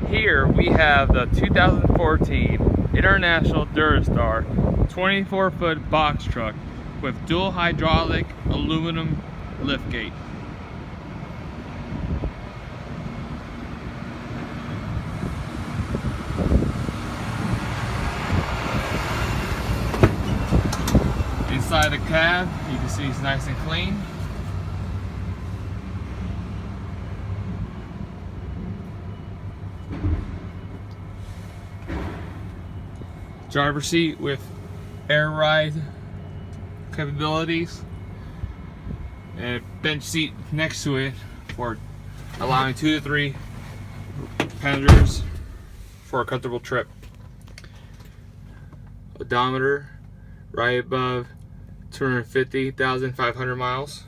Here we have the 2014 International DuraStar 24-foot box truck with dual hydraulic aluminum liftgate. Inside the cab, you can see it's nice and clean. Driver's seat with air ride capabilities, and a bench seat next to it for allowing 2 to 3 passengers for a comfortable trip. Odometer right above 250,500 miles.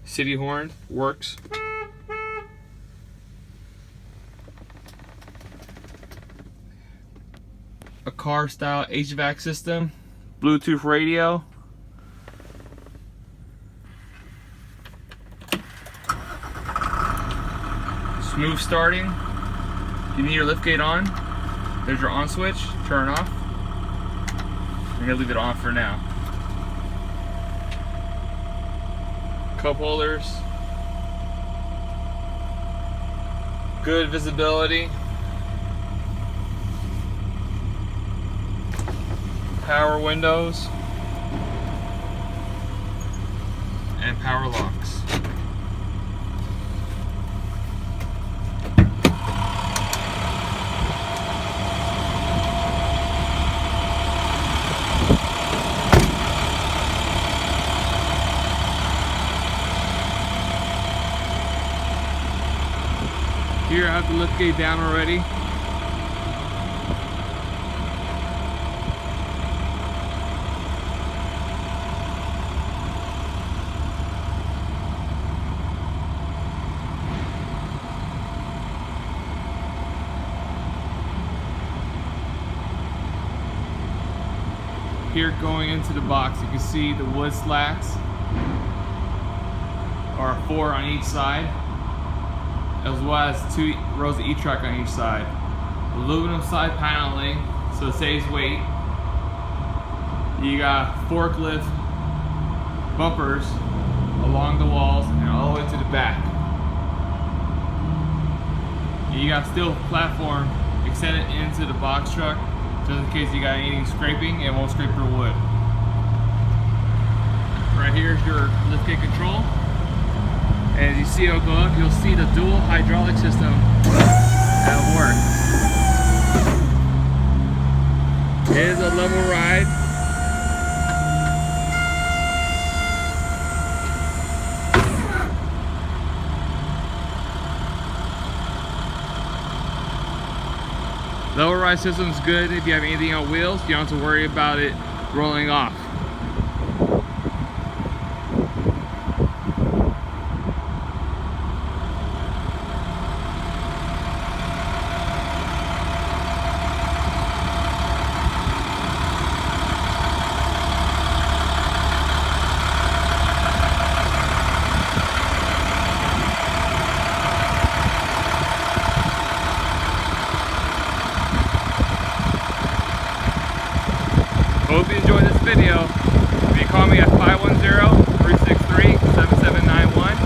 City horn works. A car style HVAC system, Bluetooth radio, smooth starting. If you need your liftgate on, there's your on switch, turn off. I'm gonna leave it on for now. Cup holders, good visibility. Power windows and power locks. Here I have the liftgate down already. Here going into the box, you can see the wood slats are 4 on each side, as well as 2 rows of E-track on each side. Aluminum side paneling, so it saves weight. You got forklift bumpers along the walls and all the way to the back. You got steel platform extended into the box truck, just in case you got any scraping, it won't scrape your wood. Right here is your liftgate control. And as you see it go up, you'll see the dual hydraulic system at work. It is a level ride. Level ride system is good if you have anything on wheels. You don't have to worry about it rolling off. Hope you enjoyed this video. You can call me at 510-363-7791.